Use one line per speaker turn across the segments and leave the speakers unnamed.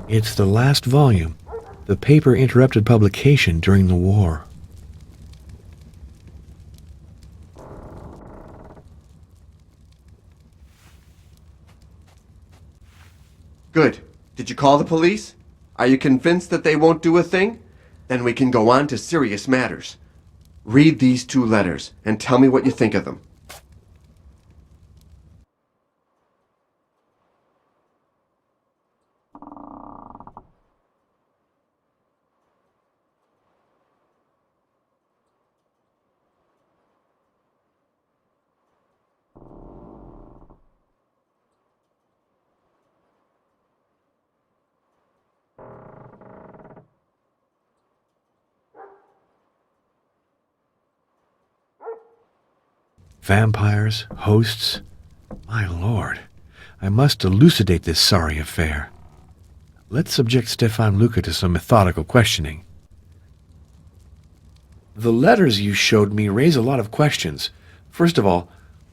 It's the last volume. The paper interrupted publication during the war.
Good. Did you call the police? Are you convinced that they won't do a thing? Then we can go on to serious matters. Read these 2 letters and tell me what you think of them.
Vampires, hosts. My lord, I must elucidate this sorry affair. Let's subject Stefan Luca to some methodical questioning. The letters you showed me raise a lot of questions. First of all,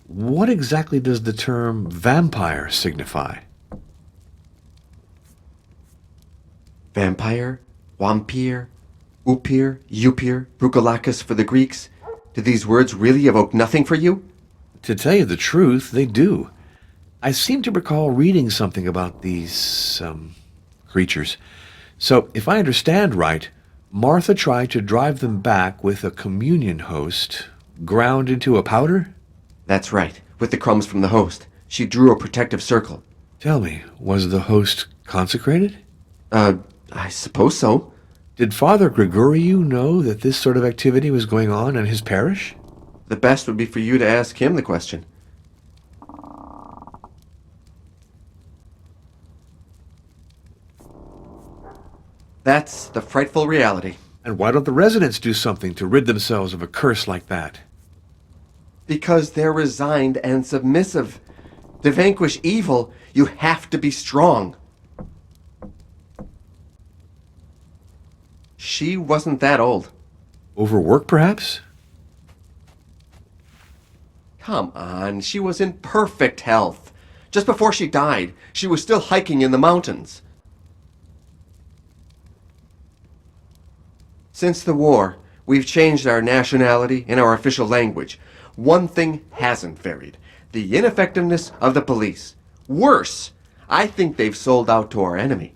what exactly does the term vampire signify?
Vampire, wampir, upir, upir, brucolacus for the Greeks. Do these words really evoke nothing for you?
To tell you the truth, they do. I seem to recall reading something about these, creatures. So, if I understand right, Martha tried to drive them back with a communion host ground into a powder?
That's right, with the crumbs from the host. She drew a protective circle.
Tell me, was the host consecrated?
I suppose so.
Did Father Gregoriou know that this sort of activity was going on in his parish?
The best would be for you to ask him the question. That's the frightful reality.
And why don't the residents do something to rid themselves of a curse like that?
Because they're resigned and submissive. To vanquish evil, you have to be strong. She wasn't that old.
Overwork, perhaps?
Come on, she was in perfect health. Just before she died, she was still hiking in the mountains. Since the war, we've changed our nationality and our official language. One thing hasn't varied: the ineffectiveness of the police. Worse, I think they've sold out to our enemy.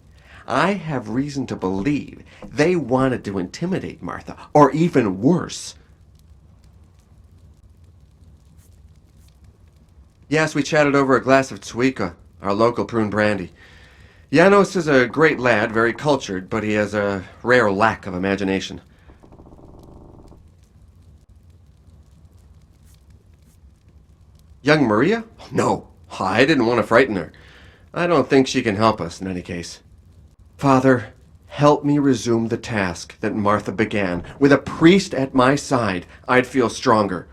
I have reason to believe they wanted to intimidate Martha, or even worse. Yes, we chatted over a glass of Tsuika, our local prune brandy. Janos is a great lad, very cultured, but he has a rare lack of imagination. Young Maria? No, I didn't want to frighten her. I don't think she can help us in any case. Father, help me resume the task that Martha began. With a priest at my side, I'd feel stronger.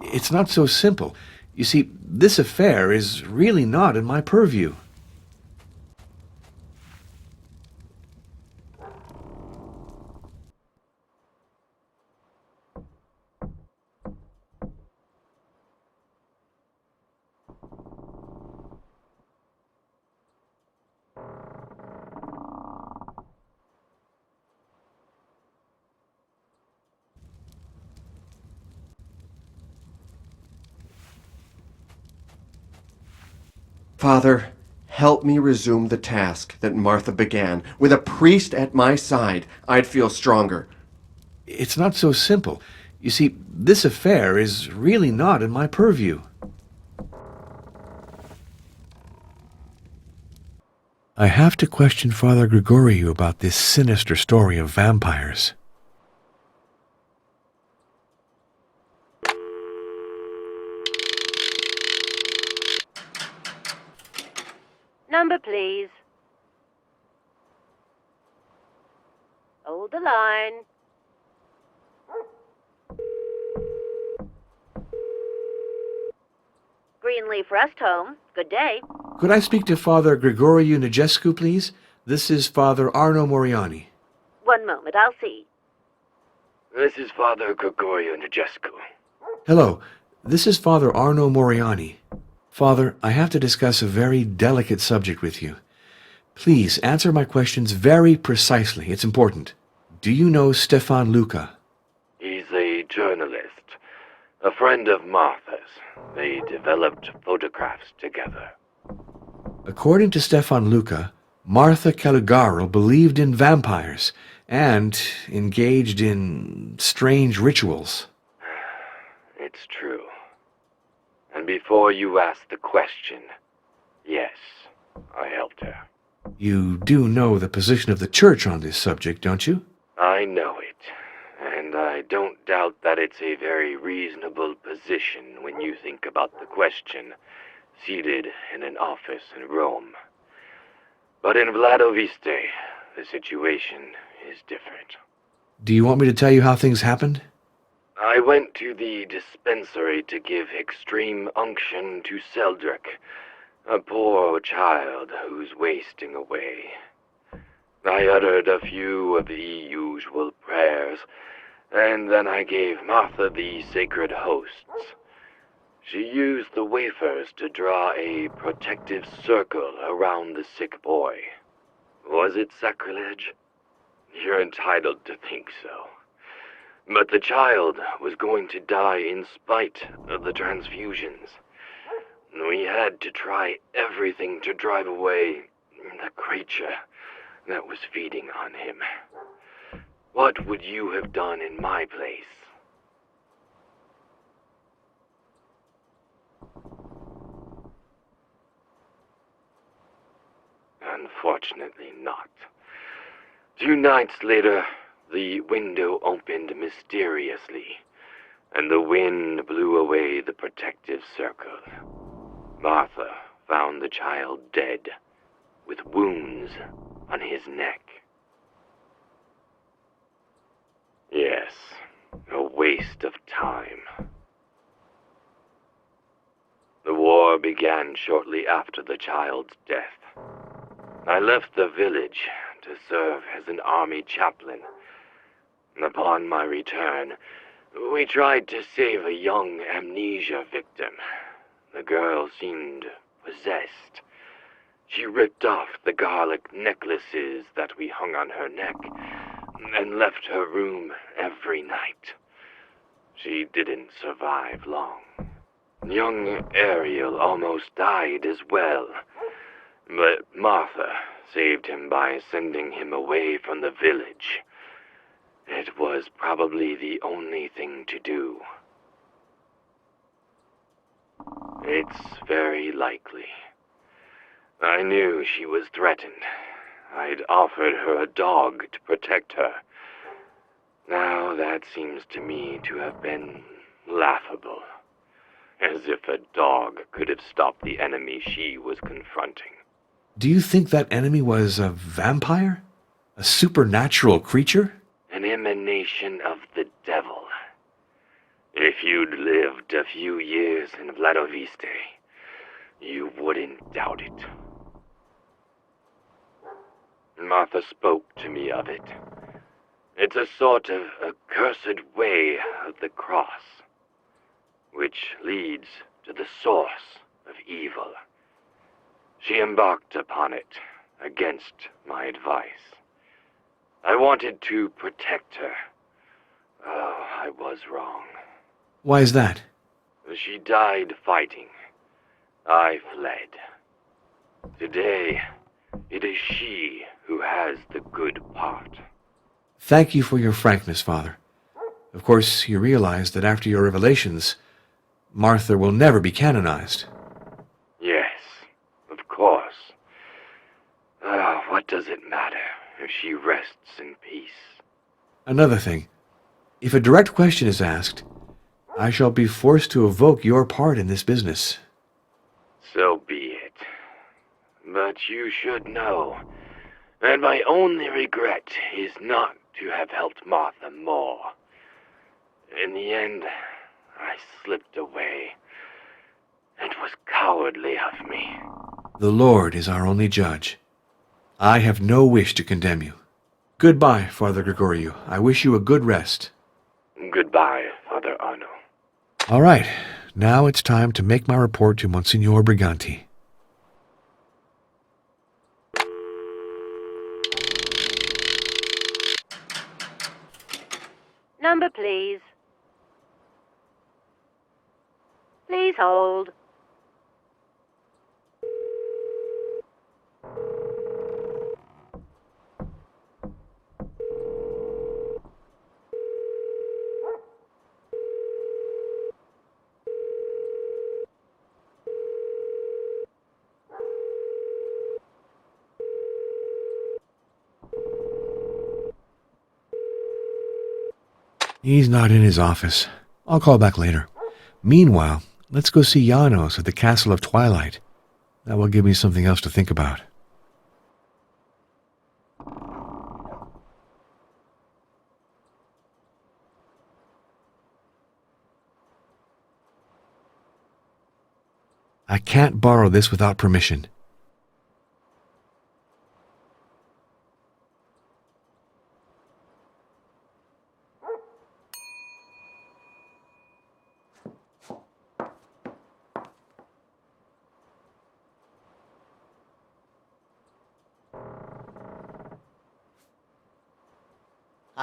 It's not so simple. You see, this affair is really not in my purview.
Father, help me resume the task that Martha began. With a priest at my side, I'd feel stronger.
It's not so simple. You see, this affair is really not in my purview. I have to question Father Gregoriou about this sinister story of vampires.
Number, please. Hold the line. Greenleaf Rest Home. Good day.
Could I speak to Father Gregoriou Nigescu, please? This is Father Arno Moriani.
One moment, I'll see.
This is Father Gregorio Nigescu.
Hello, this is Father Arno Moriani. Father, I have to discuss a very delicate subject with you. Please answer my questions very precisely. It's important. Do you know Stefan Luca?
He's a journalist, a friend of Martha's. They developed photographs together.
According to Stefan Luca, Martha Caligaro believed in vampires and engaged in strange rituals.
It's true. And before you ask the question, yes, I helped her.
You do know the position of the church on this subject, don't you?
I know it, and I don't doubt that it's a very reasonable position when you think about the question, seated in an office in Rome. But in Vladoviste, the situation is different.
Do you want me to tell you how things happened?
I went to the dispensary to give extreme unction to Seldrick, a poor child who's wasting away. I uttered a few of the usual prayers, and then I gave Martha the sacred hosts. She used the wafers to draw a protective circle around the sick boy. Was it sacrilege? You're entitled to think so. But the child was going to die in spite of the transfusions. We had to try everything to drive away the creature that was feeding on him. What would you have done in my place? Unfortunately not. 2 nights later, the window opened mysteriously, and the wind blew away the protective circle. Martha found the child dead, with wounds on his neck. Yes, a waste of time. The war began shortly after the child's death. I left the village to serve as an army chaplain. Upon my return, we tried to save a young amnesia victim. The girl seemed possessed. She ripped off the garlic necklaces that we hung on her neck and left her room every night. She didn't survive long. Young Ariel almost died as well, but Martha saved him by sending him away from the village. It was probably the only thing to do. It's very likely. I knew she was threatened. I'd offered her a dog to protect her. Now that seems to me to have been laughable. As if a dog could have stopped the enemy she was confronting.
Do you think that enemy was a vampire? A supernatural creature?
An emanation of the devil. If you'd lived a few years in Vladoviste, you wouldn't doubt it. Martha spoke to me of it. It's a sort of accursed way of the cross, which leads to the source of evil. She embarked upon it against my advice. I wanted to protect her. Oh, I was wrong.
Why is that?
She died fighting. I fled. Today, it is she who has the good part.
Thank you for your frankness, Father. Of course, you realize that after your revelations, Martha will never be canonized.
Yes, of course. What does it matter if she rests in peace?
Another thing, if a direct question is asked, I shall be forced to evoke your part in this business.
So be it. But you should know that my only regret is not to have helped Martha more. In the end, I slipped away. It was cowardly of me.
The Lord is our only judge. I have no wish to condemn you. Goodbye, Father Gregorio. I wish you a good rest.
Goodbye, Father Arno.
All right, now it's time to make my report to Monsignor Briganti.
Number, please. Please hold.
He's not in his office. I'll call back later. Meanwhile, let's go see Janos at the Castle of Twilight. That will give me something else to think about. I can't borrow this without permission.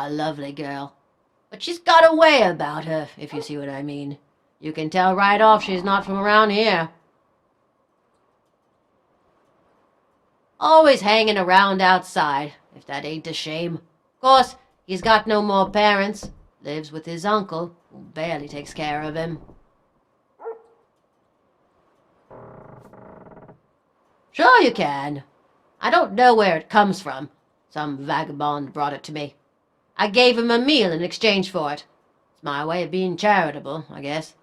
A lovely girl. But she's got a way about her, if you see what I mean. You can tell right off she's not from around here. Always hanging around outside, if that ain't a shame. Course, he's got no more parents. Lives with his uncle, who barely takes care of him. Sure you can. I don't know where it comes from. Some vagabond brought it to me. I gave him a meal in exchange for it. It's my way of being charitable, I guess.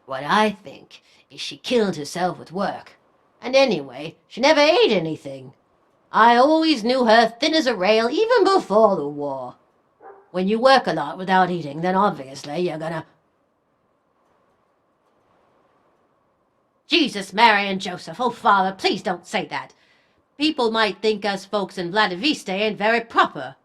What I think is she killed herself with work. And anyway, she never ate anything. I always knew her thin as a rail even before the war. When you work a lot without eating, then obviously you're gonna... Jesus, Mary, and Joseph, oh, Father, please don't say that. People might think us folks in Vladoviste ain't very proper.